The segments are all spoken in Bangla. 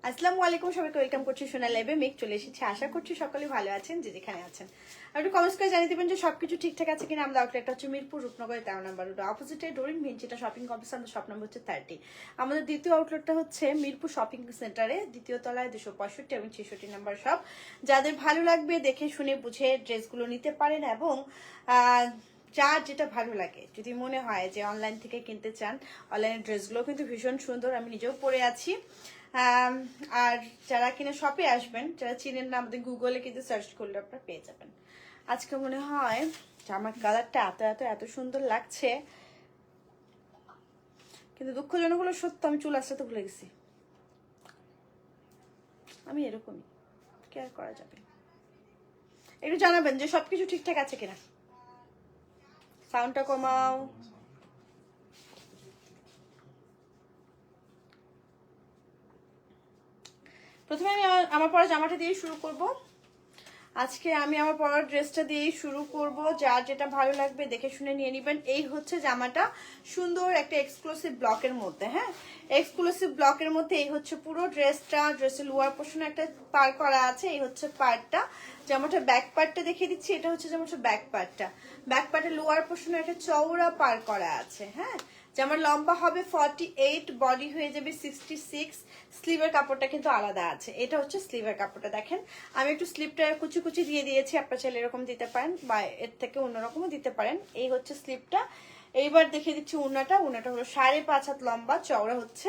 আসসালামু আলাইকুম, সবাইকে ওয়েলকাম করছি সোনা লাইভে। মেক চলে এসেছি, আশা করছি সকলে ভালো আছেন যে যেখানে আছেন। একটু কমেন্টস করে জানিয়ে দেবেন যে সবকিছু ঠিকঠাক আছে কিনা। আমাদের আউটলেটটা হচ্ছে মিরপুর রূপনগরের 13 নম্বর রোড, অপোজিটে ডোরিন ভিঞ্চিটা শপিং কমপ্লেক্স। আমাদের শপ নম্বর হচ্ছে 30। আমাদের দ্বিতীয় আউটলেটটা হচ্ছে মিরপুর শপিং সেন্টারে দ্বিতীয় তলায় 265 এবং 66 নম্বর শপ। যাদের ভালো লাগবে দেখে শুনে বুঝে ড্রেসগুলো নিতে পারেন, এবং যার যেটা ভালো লাগে, যদি মনে হয় যে অনলাইন থেকে কিনতে চান, অনলাইনের ড্রেসগুলো কিন্তু ভীষণ সুন্দর, আমি নিজেও পরে আছি। আর যারা কিনা শপে আসবেন, যারা চিনেন না, আমাদের গুগলে কিন্তু সার্চ করলে আপনারা পেয়ে যাবেন। আজকে মনে হয় জামার কালারটা এত এত এত সুন্দর লাগছে, কিন্তু দুঃখজনক হলো সত্য, আমি চুল আসতে ভুলে গেছি। আমি এরকমই, কি আর করা যাবে। একটু জানাবেন যে সবকিছু ঠিকঠাক আছে কিনা। সাউন্ডটা কমাও। প্রথমে আমি আমার পরা জামাটা দিয়ে শুরু করব। আজকে আমি আমার পরার ড্রেসটা দিয়েই শুরু করব। যার যেটা ভালো লাগবে দেখে শুনে নিয়ে নেবেন। এই হচ্ছে জামাটা, সুন্দর একটা এক্সক্লুসিভ ব্লকের মধ্যে। হ্যাঁ, এক্সক্লুসিভ ব্লকের মধ্যে এই হচ্ছে পুরো ড্রেসটা। ড্রেসের লোয়ার পোর্শনে একটা পার করা আছে, এই হচ্ছে পার্টটা। জামাটা ব্যাক পার্টটা দেখিয়ে দিচ্ছি, এটা হচ্ছে যেমন ব্যাক পার্টটা। ব্যাক পার্টের লোয়ার পোর্শনে একটা চওড়া পার করা আছে। হ্যাঁ, জামার লম্বা হবে 48, বডি হয়ে যাবে 66। স্লিভের কাপড়টা কিন্তু আলাদা আছে, এটা হচ্ছে স্লিভের কাপড়টা। দেখেন আমি একটু স্লিভটা কুচি কুচি দিয়ে দিয়েছি, আপনারা চাইলে এরকম দিতে পারেন বা এর থেকে অন্যরকমও দিতে পারেন। এই হচ্ছে স্লিভটা। এইবার দেখিয়ে দিচ্ছি উন্নাটা। উন্নাটা হলো 5.5 হাত লম্বা, চওড়া হচ্ছে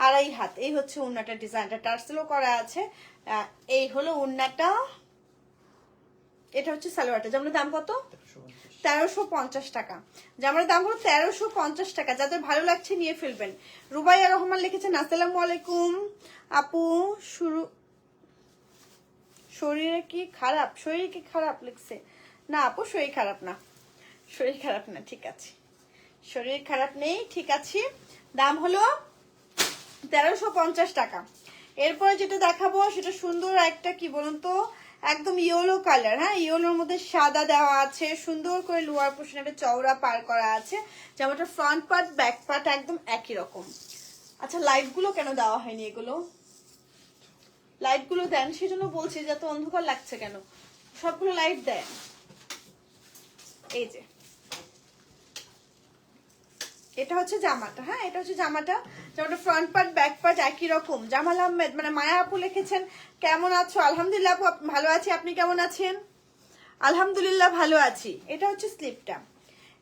2.5 হাত। এই হচ্ছে উন্নাটার ডিজাইনটা, টার্সেলও করা আছে। এই হলো উন্নাটা। এটা হচ্ছে সালোয়ারটা। জামার দাম কত? 1350 টাকা। জামার দাম হলো 1350 টাকা। যাদের ভালো লাগছে নিয়ে ফেলবেন। রুবাইয়া রহমান লিখেছেন আসসালামু আলাইকুম আপু, শুরু শরীরে কি খারাপ? শরীর কি খারাপ লিখছে? না আপু, শরীর খারাপ না, শরীর খারাপ না, ঠিক আছে, শরীর খারাপ নেই, ঠিক আছে। দাম হলো 1350 টাকা। এরপরে যেটা দেখাবো সেটা সুন্দর একটা, কি বলুন তো, একদম ইয়েলো কালার। হ্যাঁ, ইয়েলোর মধ্যে সাদা দেওয়া আছে, সুন্দর করে লোয়ার পোর্শনে একটা চওড়া পার করা আছে। যেমনটা ফ্রন্ট পার্ট ব্যাক পার্ট একদম একই রকম। আচ্ছা, লাইটগুলো কেন দেওয়া হয়নি? এগুলো লাইটগুলো দেন, সেজন্য বলছি যে এত অন্ধকার লাগছে কেন। সবগুলো লাইট দেন। এই যে এটা হচ্ছে জামাটা। হ্যাঁ, এটা হচ্ছে জামাটা। জামাটা ফ্রন্ট পার্ট ব্যাক পার্ট একই রকম। জামাল আহমেদ মানে মায়া আপু লিখেছেন কেমন আছো? আলহামদুলিল্লাহ আপু, ভালো আছি, আপনি কেমন আছেন? আলহামদুলিল্লাহ ভালো আছি। এটা হচ্ছে স্লিপটা।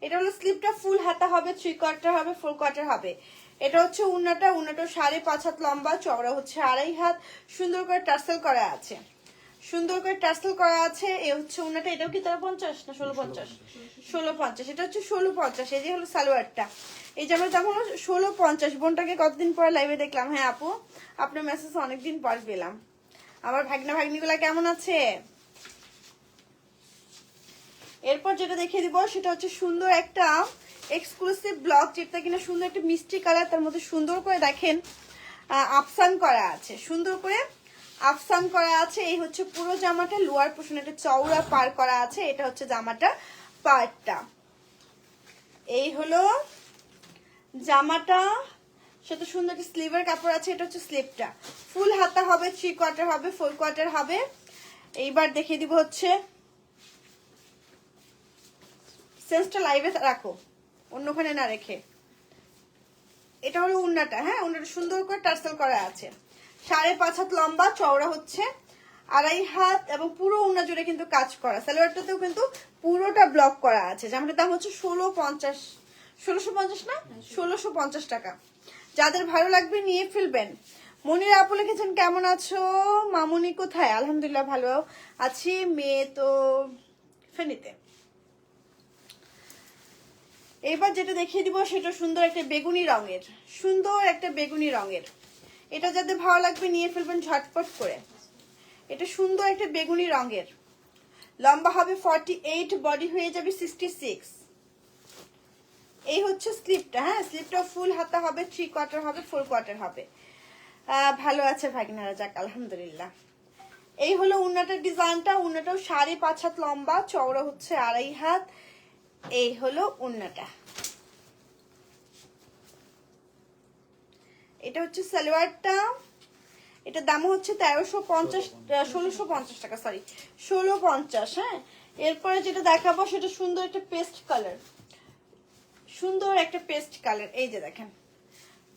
এটা হলো স্লিপটা, ফুল হাতা হবে, 3 কোয়ার্টার হবে, 4 কোয়ার্টার হবে। এটা হচ্ছে উন্নাটা। উন্নাটা 5.5 হাত লম্বা, চওড়া হচ্ছে 2.5 হাত। সুন্দর করে টার্সেল করা আছে, সুন্দর করে টার্সেল করা আছে। এই হচ্ছে উন্নাটা। এটাও কি 1350 না 1650? 1650। এটা হচ্ছে 1650। এই যে হলো সালোয়ারটা। এই জামার দাম হলো 1650। বোনটাকে কতদিন পর লাইভে দেখলাম। হ্যাঁ আপু, আপনার মেসেজ অনেকদিন পর পেলাম। আমার ভাগনা ভাগ্নিগুলা কেমন আছে? এরপর যেটা দেখিয়ে দিব সেটা হচ্ছে সুন্দর একটা এক্সক্লুসিভ ব্লক, যেটা কিনা সুন্দর একটা মিষ্টি কালার, তার মধ্যে সুন্দর করে দেখেন আফসান করা আছে, সুন্দর করে আফসান করা আছে। এই হচ্ছে পুরো জামাটা। লোয়ার পোর্শনে একটা চওড়া পার করা আছে, এটা হচ্ছে জামাটা পার্টটা। এই হলো জামাটা, সাথে সুন্দর একটা স্লিভের কাপড় আছে। এটা হচ্ছে স্লিভটা, ফুল হাতা হবে, 3 কোয়ার্টার হবে, 4 কোয়ার্টার হবে। এইবার দেখিয়ে দিব হচ্ছে, সেন্সটা লাইভে রাখো, অন্যখানে না রেখে। এটা হলো উন্নাটা। হ্যাঁ, উন্নাটা সুন্দর করে টার্সেল করা আছে। 5.5 হাত লম্বা, চওড়া হচ্ছে 2.5 হাত, এবং পুরো উন্না জুড়ে কিন্তু কাজ করা। সালোয়ারটাতেও কিন্তু পুরোটা ব্লক করা আছে। জামাটার দাম হচ্ছে 1650। 1650 না, 1650 টাকা। যাদের ভালো লাগবে নিয়ে ফেলবেন। মনিরা আপু লিখেছেন কেমন আছো? মামুনি কোথায়? আলহামদুলিল্লাহ ভালো আছি। মেয়ে তো ফেনীতে। এবার যেটা দেখিয়ে দিব সেটা সুন্দর একটা বেগুনি রঙের, সুন্দর একটা বেগুনি রঙের। এটা যাদের ভালো লাগবে নিয়ে ফেলবেন ঝটপট করে। এটা সুন্দর একটা বেগুনি রঙের, লম্বা হবে 48, বডি হয়ে যাবে 66। এই হচ্ছে স্লিপটা। হ্যাঁ, স্লিপটা ফুল হাতা হবে, 3 কোয়ার্টার হবে, 4 কোয়ার্টার হবে। ভালো আছে ভাগিনারা, যাক আলহামদুলিল্লাহ। এই হলো উন্নাটার ডিজাইনটা। উন্নাটাও 5.5 হাত লম্বা, চওড়া হচ্ছে 2.5 হাত। এই হলো উন্নাটা। এটা হচ্ছে সালোয়ারটা। এটার দাম হচ্ছে 1650 টাকা, সরি 1650। হ্যাঁ, এরপরে যেটা দেখাবো সেটা সুন্দর একটা পেস্ট কালার, সুন্দর একটা পেস্ট কালার। এই যে দেখেন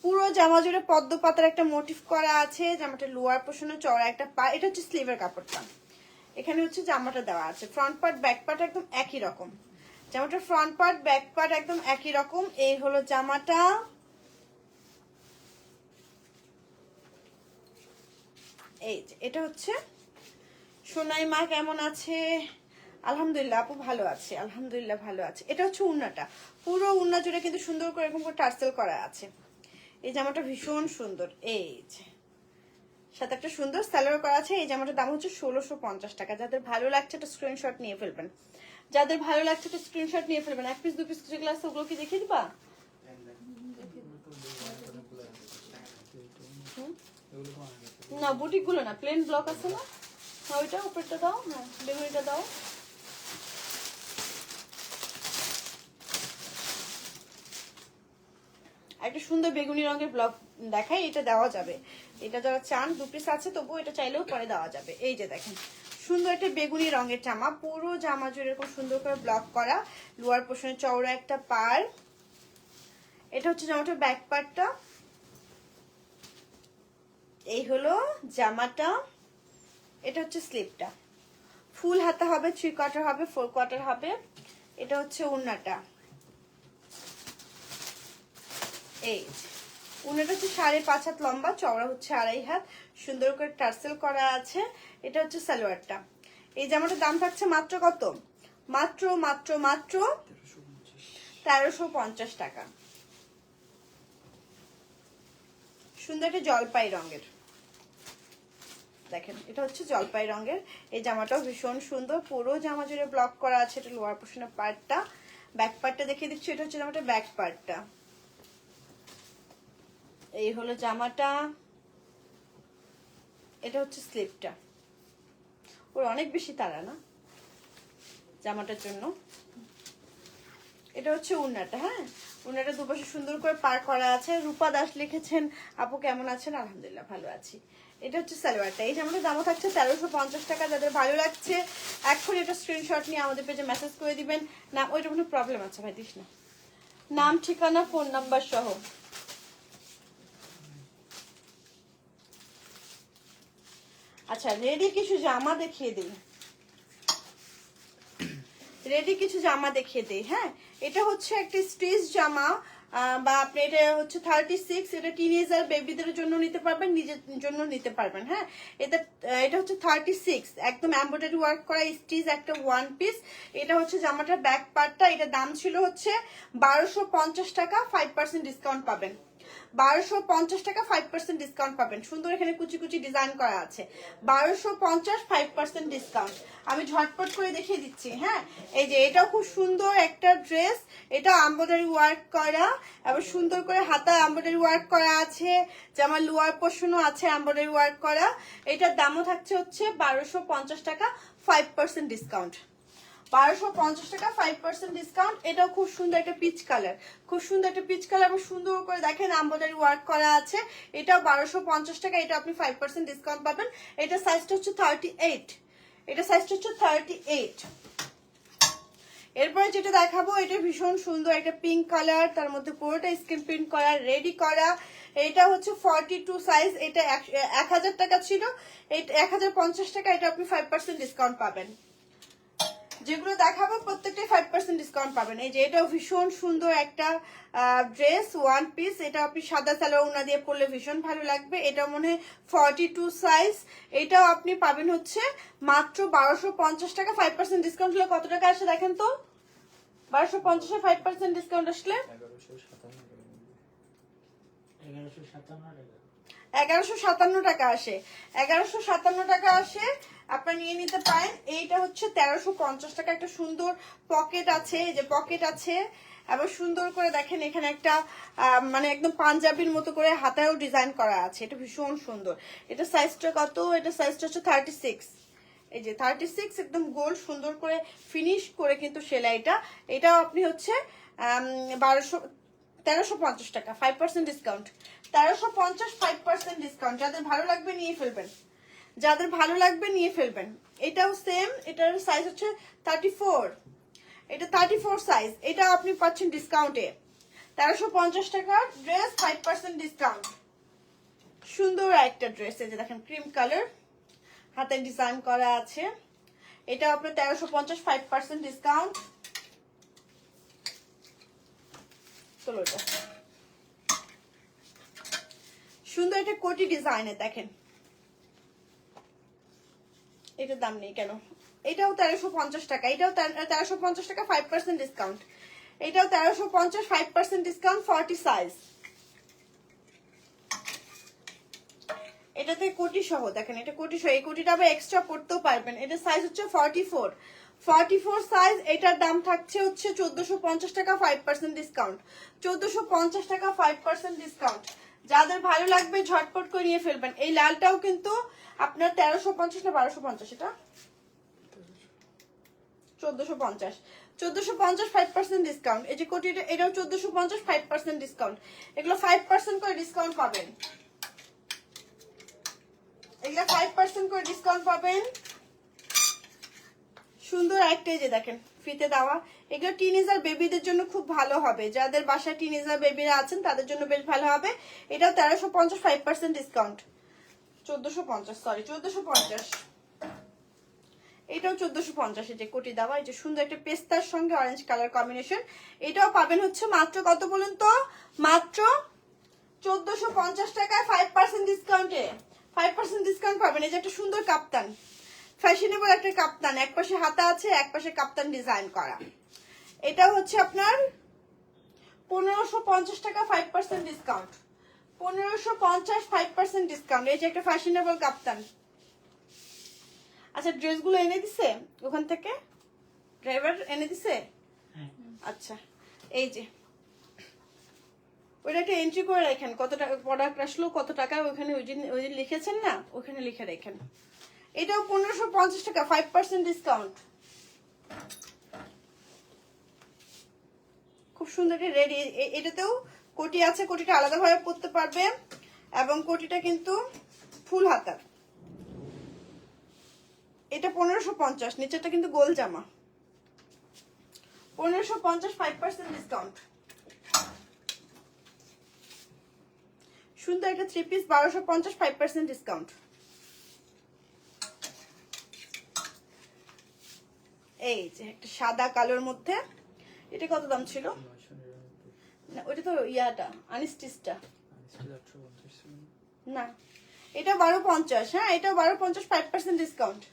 পুরো জামা জুড়ে পদ্ম পাতার একটা মোটিভ করা আছে, জামাটা লোয়ার পোর্শনে চড়া একটা পা, এটা হচ্ছে স্লিভের কাপড়টা, এখানে হচ্ছে জামাটা দেওয়া আছে। ফ্রন্ট পার্ট ব্যাক পার্ট একদম একই রকম, জামাটার ফ্রন্ট পার্ট ব্যাক পার্ট একদম একই রকম। এই হলো জামাটা, এই যে এটা হচ্ছে। সোনাই মা কেমন আছে? আলহামদুলিল্লাহ আপু ভালো আছে, আলহামদুলিল্লাহ ভালো আছে। এটা হচ্ছে উন্নাটা, পুরো উন্না জুড়ে কিন্তু সুন্দর করে এরকম করে টার্সেল করা আছে। এই জামাটা ভীষণ সুন্দর, এই যে সাথে একটা সুন্দর সালোয়ার করা আছে। এই জামাটার দাম হচ্ছে 1650 টাকা। যাদের ভালো লাগছে একটা স্ক্রিনশট নিয়ে ফেলবেন, যাদের ভালো লাগছে একটা স্ক্রিনশট নিয়ে ফেলবেন। এক পিস দু পিস যেগুলো আছে ওগুলো কি দেখিয়ে দিবা? না বুটিক গুলো না, প্লেন ব্লক আছে না, হ্যাঁ ওইটা উপরটা দাও, হ্যাঁ বেগুনিটা দাও। একটা সুন্দর বেগুনি রঙের ব্লক দেখাই, এটা দেওয়া যাবে, এটা যারা চান দু পিস আছে তবু এটা চাইলেও পরে দেওয়া যাবে। এই যে দেখেন সুন্দর একটা বেগুনি রঙের জামা, পুরো জামা জুড়ে এরকম সুন্দর করে ব্লক করা, লোয়ার পোর্শনে চওড়া একটা পার। এটা হচ্ছে জামাটার ব্যাক পার্টটা, এই হলো জামাটা। এটা হচ্ছে স্লিপটা, ফুল হাতা হবে, 3 কোয়ার্টার হবে, 4 কোয়ার্টার হবে। এটা হচ্ছে ওড়নাটা, এই ওড়নাটা হচ্ছে 5.5 হাত লম্বা, চওড়া হচ্ছে 2.5 হাত, সুন্দর করে টার্সেল করা আছে। এটা হচ্ছে সালোয়ারটা। এই জামাটার দাম থাকছে মাত্র কত? মাত্র মাত্র মাত্র 1350 টাকা। সুন্দর একটা জলপাই রঙের, দেখেন এটা হচ্ছে জলপাই রঙের। এই জামাটাও ভীষণ সুন্দর, পুরো জামা জুড়ে ব্লক করা আছে। এটা লোয়ার পোর্শনের পার্টটা, ব্যাক পার্টটা দেখিয়ে দিচ্ছি। এটা হচ্ছে জামাটা ব্যাক পার্টটা, এই হলো জামাটা। এটা হচ্ছে স্লিপটা, ওর অনেক বেশি তাড়া না জামাটার জন্য। এটা হচ্ছে উন্নাটা, হ্যাঁ উন্নাটা দুপাশে সুন্দর করে পার করা আছে। রূপা দাস লিখেছেন আপু কেমন আছেন? আলহামদুলিল্লাহ ভালো আছি। এটা হচ্ছে সালোয়ারটা। এই জামাটার দামও থাকছে 1350 টাকা। যাদের ভালো লাগছে এখন এটা স্ক্রিনশট নিয়ে আমাদের পেজে মেসেজ করে দিবেন। না ওইটা কোনো প্রবলেম আছে ভাই, দিস না, নাম ঠিকানা ফোন নাম্বার সহ। আচ্ছা রেডি কিছু জামা দেখিয়ে দিই, রেডি কিছু জামা দেখিয়ে দিই। হ্যাঁ এটা হচ্ছে একটা স্ট্রেচ জামা, বা আপনি এটা হচ্ছে 36, এটা টিনেজার বেবিদের জন্য নিতে পারবেন, নিজের জন্য নিতে পারবেন। হ্যাঁ এটা হচ্ছে 36, একদম এমব্রয়ডারি ওয়ার্ক করা স্টিচ একটা ওয়ান পিস। এটা হচ্ছে জামাটার ব্যাক পার্টটা। এটা দাম ছিল হচ্ছে 1250 টাকা, 5% ডিসকাউন্ট পাবেন। 1250 টাকা, 5% ডিসকাউন্ট পাবেন। সুন্দর এখানে কুচি কুচি ডিজাইন করা আছে। 1250, 5% ডিসকাউন্ট। আমি ঝটপট করে দেখিয়ে দিচ্ছি। হ্যাঁ এই যে এটাও খুব সুন্দর একটা ড্রেস, এটা এমব্রয়ডারি ওয়ার্ক করা, আবার সুন্দর করে হাতা এমব্রয়ডারি ওয়ার্ক করা আছে, জামার লোয়ার পোর্শনও আছে এমব্রয়ডারি ওয়ার্ক করা। এটার দামও থাকছে হচ্ছে 1250 টাকা, 5% ডিসকাউন্ট। 1250 টাকা, 5% ডিসকাউন্ট। এটাও খুব সুন্দর একটা পিচ কালার, খুব সুন্দর একটা পিচ কালার, আবার সুন্দর করে দেখেন এমব্রয়ডারি ওয়ার্ক করা আছে। এটাও 1250 টাকা, এটা আপনি 5% ডিসকাউন্ট পাবেন। এটা সাইজটা হচ্ছে 38, এটা সাইজটা হচ্ছে 38। এরপরে যেটা দেখাবো এটা ভীষণ সুন্দর একটা পিঙ্ক কালার, তার মধ্যে পুরোটা স্ক্রিন প্রিন্ট করা, রেডি করা। এটা হচ্ছে 42 সাইজ, এটা 1000 টাকা ছিল, এটা 1050 টাকা, এটা আপনি 5% ডিসকাউন্ট পাবেন। যেগুলো দেখাবো প্রত্যেকটাই 5% ডিসকাউন্ট পাবেন। এই যে এটাও ভীষণ সুন্দর একটা ড্রেস ওয়ান পিস, এটা আপনি সাদা সালোয়ার ওড়না দিয়ে পরলে ভীষণ ভালো লাগবে। এটা মনে হয় 42 সাইজ, এটাও আপনি পাবেন হচ্ছে মাত্র 1250 টাকা। 5% ডিসকাউন্ট হলে কত টাকা আসে দেখেন তো? 1250 এ 5% ডিসকাউন্ট আসলে 1157 টাকা আসে, 1157 টাকা আসে। আপনারা নিয়ে নিতে পারেন। এইটা হচ্ছে 1350 টাকা। একটা সুন্দর পকেট আছে, এই যে পকেট আছে, আবার সুন্দর করে দেখেন এখানে একটা মানে একদম পাঞ্জাবির মতো করে হাতায়ও ডিজাইন করা আছে, এটা ভীষণ সুন্দর। এটা সাইজটা কত? এটা সাইজটা হচ্ছে 36, এই যে 36, একদম গোল সুন্দর করে ফিনিশ করে কিন্তু সেলাইটা। এটাও আপনি হচ্ছে 1350 টাকা, 5% ডিসকাউন্ট। 1350, 5% 5% ডিসকাউন্ট। যাদের ভালো লাগবে নিয়ে ফেলবেন, যাদের ভালো লাগবে নিয়ে ফেলবেন। এটাও সেম, এটার সাইজ হচ্ছে 34, এটা 34 সাইজ। এটা আপনি পাচ্ছেন ডিসকাউন্টে 1350 টাকার ড্রেস, 5% ডিসকাউন্ট। সুন্দর একটা ড্রেস, এই যে দেখেন ক্রিম কালার, হাতে ডিজাইন করা আছে। এটা আপনার 1350, 5% ডিসকাউন্ট। চলো এটা সুন্দর একটা কোটি ডিজাইনে দেখেন, এটার দাম নেই কেন? এটাও 1350 টাকা, এটাও 1350 টাকা, 5% ডিসকাউন্ট। এটাও 1350, 5% ডিসকাউন্ট, 40 সাইজ। এটাতে কোটি সহ দেখেন, এটা কোটি সহ, এই কোটিটা আবার এক্সট্রা করতেও পারবেন। এটা সাইজ হচ্ছে 44 সাইজ। এটার দাম থাকছে হচ্ছে 1450 টাকা, 5% ডিসকাউন্ট। 1450 টাকা, 5% ডিসকাউন্ট। যাদের ভালো লাগবে ঝটপট করে নিয়ে ফেলবেন। এই লালটাও কিন্তু আপনার 1350 না 1250, এটা 1450, 1450, 5% ডিসকাউন্ট। এই যে কোটিটা, এটাও 1450, 5% ডিসকাউন্ট। এগুলো 5% করে ডিসকাউন্ট পাবেন, এগুলো 5% করে ডিসকাউন্ট পাবেন। সুন্দর একটা, এই যে দেখেন ফিতে দেওয়া, এগুলো টিনেজার বেবিদের জন্য খুব ভালো হবে। যাদের বাসায় টিনেজার বেবিরা আছেন তাদের জন্য বেশ ভালো হবে। এটাও 1350, 5% ডিসকাউন্ট। 1450, সরি 1450। এটাও 1450, এই যে কোটি দেওয়া, এই যে সুন্দর একটা পেস্তার সঙ্গে অরেঞ্জ কালার কম্বিনেশন। এটাও পাবেন হচ্ছে মাত্র কত বলুন তো? মাত্র 1450 টাকায়, 5% ডিসকাউন্টে। 5% ডিসকাউন্ট পাবেন। এই যে একটা সুন্দর কাপ্তান, ফ্যাশনেবল একটা কাপ্তান, এক পাশে হাতা আছে, এক পাশে কাপ্তান ডিজাইন করা। এটা হচ্ছে আপনার 1550 টাকা, 5% ডিসকাউন্ট। 1550, 5% ডিসকাউন্ট। এই যে একটা ফ্যাশনেবল কাপ্তান। আচ্ছা, ড্রেসগুলো এনে দিছে ওখান থেকে, ড্রাইভার এনে দিছে? আচ্ছা, এই যে ওইটা একটা এন্ট্রি করে রাখেন, কত টাকা প্রোডাক্ট আসলো, কত টাকা, ওখানে ওই দিন লিখেছেন না, ওখানে লিখে রাখেন। এটাও 1550 টাকা, 5% ডিসকাউন্ট। খুব সুন্দর রেডি। এটাতেও কোটি আছে, কোটিটা আলাদাভাবে পরতে পারবে, এবং কোটিটা কিন্তু ফুল হাতার। এটা 1550, নিচেরটা কিন্তু গোল জামা। 1550, 5% ডিসকাউন্ট। সুন্দর একটা 3 পিস, 1250, 5% ডিসকাউন্ট। এই যে একটা সাদা কালোর মধ্যে, এটা কত দাম ছিল? না, ওইটা তো ইয়াটা আনস্টিচটা না, এটা 1250। হ্যাঁ, এটা 1250, 5% ডিসকাউন্ট।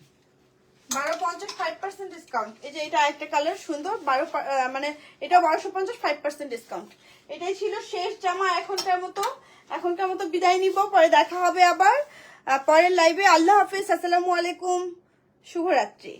1250, 5% ডিসকাউন্ট। এই যে এটা আরেকটা কালার সুন্দর, 12 মানে এটা 1250, 5% ডিসকাউন্ট। এটাই ছিল শেষ জামা এখনকার মতো বিদায় নিব। পরে দেখা হবে আবার পরের লাইভে। আল্লাহ হাফিজ, আসসালামু আলাইকুম, শুভরাত্রি।